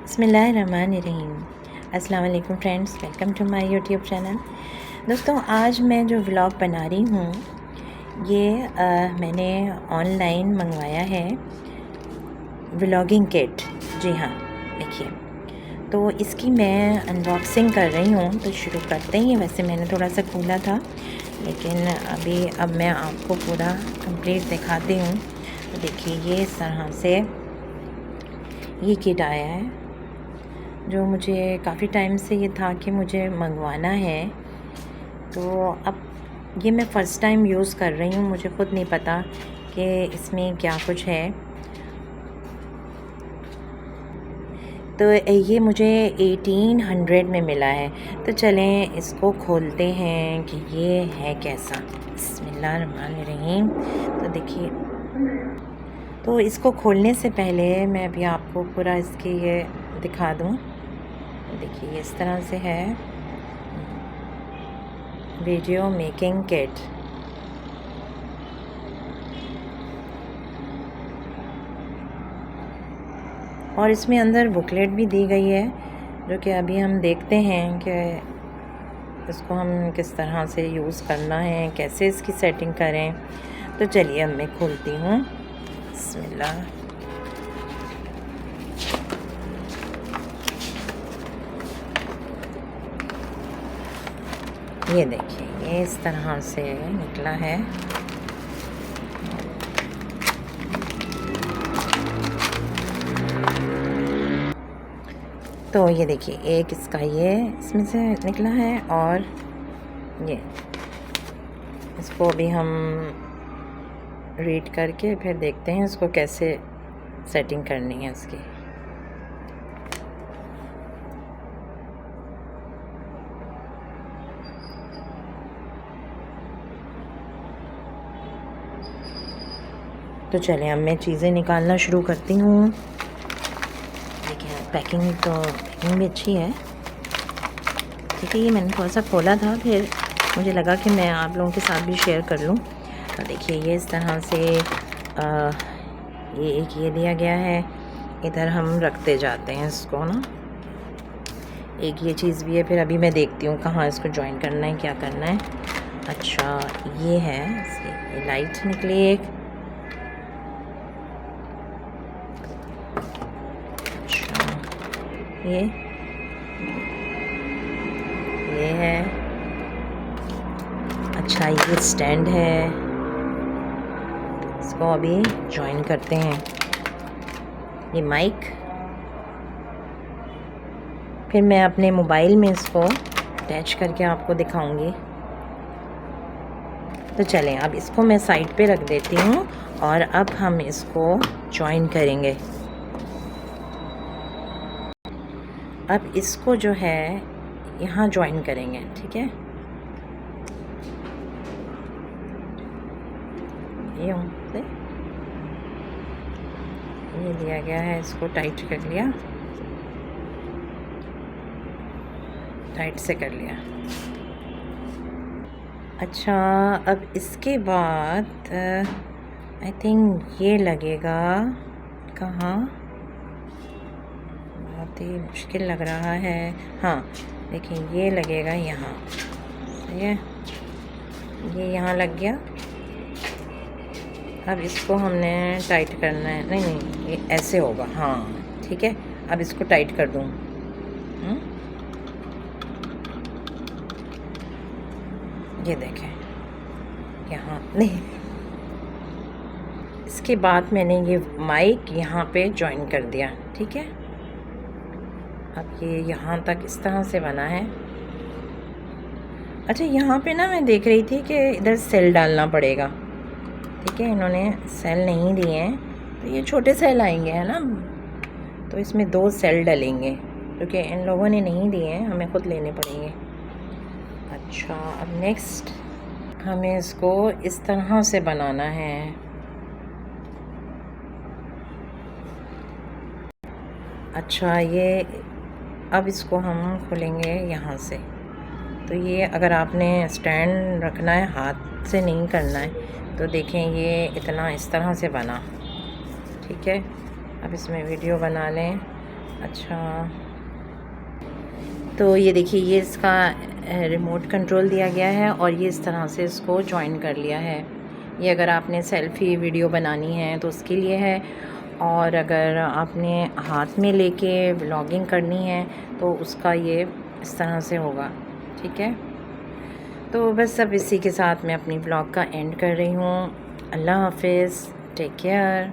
बिस्मिल्लाहिर्रहमानिर्रहीम। अस्सलाम वालेकुम friends, welcome to my YouTube channel. दोस्तों, आज मैं जो व्लॉग बना रही हूँ ये मैंने ऑनलाइन मंगवाया है व्लॉगिंग किट। जी हाँ, देखिए, तो इसकी मैं अनबॉक्सिंग कर रही हूँ। तो शुरू करते ही, वैसे मैंने थोड़ा सा खोला था, लेकिन अब मैं आपको पूरा कंप्लीट दिखाती हूँ। तो देखिए, ये इस तरह से ये किट आया है, जो मुझे काफ़ी टाइम से ये था कि मुझे मंगवाना है। तो अब ये मैं फ़र्स्ट टाइम यूज़ कर रही हूँ, मुझे ख़ुद नहीं पता कि इसमें क्या कुछ है। तो ये मुझे 1800 में मिला है। तो चलें इसको खोलते हैं कि ये है कैसा। बिस्मिल्लाहिर्रहमानिर्रहीम। तो देखिए, तो इसको खोलने से पहले मैं अभी आपको पूरा इसकी ये दिखा दूँ। देखिए, इस तरह से है वीडियो मेकिंग किट। और इसमें अंदर बुकलेट भी दी गई है, जो कि अभी हम देखते हैं कि इसको हम किस तरह से यूज़ करना है, कैसे इसकी सेटिंग करें। तो चलिए अब मैं खोलती हूँ। बिस्मिल्लाह। ये देखिए, ये इस तरह से निकला है। तो ये देखिए, एक इसका ये इसमें से निकला है, और ये इसको भी हम रीड करके फिर देखते हैं इसको कैसे सेटिंग करनी है इसकी। तो चलें अब मैं चीज़ें निकालना शुरू करती हूँ। देखिए, पैकिंग भी अच्छी है। ठीक है, ये मैंने थोड़ा सा खोला था, फिर मुझे लगा कि मैं आप लोगों के साथ भी शेयर कर लूँ। तो देखिए, ये इस तरह से ये एक ये दिया गया है। इधर हम रखते जाते हैं इसको ना। एक ये चीज़ भी है। फिर अभी मैं देखती हूँ कहाँ इसको जॉइन करना है, क्या करना है। अच्छा, ये है इसकी ये लाइट निकली एक। अच्छा, ये है। अच्छा, ये स्टैंड है। इसको अभी जॉइन करते हैं। ये माइक, फिर मैं अपने मोबाइल में इसको अटैच करके आपको दिखाऊंगी। तो चलें अब इसको मैं साइड पे रख देती हूँ, और अब हम इसको जॉइन करेंगे। अब इसको जो है यहाँ जॉइन करेंगे। ठीक है, ये दिया गया है, इसको टाइट कर लिया, टाइट से कर लिया। अच्छा, अब इसके बाद आई थिंक ये लगेगा कहाँ, बहुत ही मुश्किल लग रहा है। हाँ देखिए, ये लगेगा यहाँ। सही है, ये यहाँ लग गया। अब इसको हमने टाइट करना है। नहीं, ये ऐसे होगा। हाँ ठीक है, अब इसको टाइट कर दूँ। ये देखें यहाँ नहीं। इसके बाद मैंने ये माइक यहाँ पे जॉइन कर दिया। ठीक है, अब ये यहाँ तक इस तरह से बना है। अच्छा, यहाँ पे ना मैं देख रही थी कि इधर सेल डालना पड़ेगा। ठीक है, इन्होंने सेल नहीं दिए हैं, तो ये छोटे सेल आएंगे, है ना। तो इसमें 2 सेल डलेंगे, क्योंकि इन लोगों ने नहीं दिए हैं, हमें ख़ुद लेने पड़ेंगे। अच्छा, अब नेक्स्ट हमें इसको इस तरह से बनाना है। अच्छा, ये अब इसको हम खोलेंगे यहाँ से। तो ये अगर आपने स्टैंड रखना है, हाथ से नहीं करना है, तो देखें ये इतना इस तरह से बना। ठीक है, अब इसमें वीडियो बना लें अच्छा, तो ये देखिए ये इसका रिमोट कंट्रोल दिया गया है और ये इस तरह से इसको जॉइन कर लिया है। ये अगर आपने सेल्फ़ी वीडियो बनानी है तो उसके लिए है, और अगर आपने हाथ में लेके व्लॉगिंग करनी है तो उसका ये इस तरह से होगा। ठीक है, तो बस अब इसी के साथ मैं अपनी व्लॉग का एंड कर रही हूँ। अल्लाह हाफ़िज़, टेक केयर।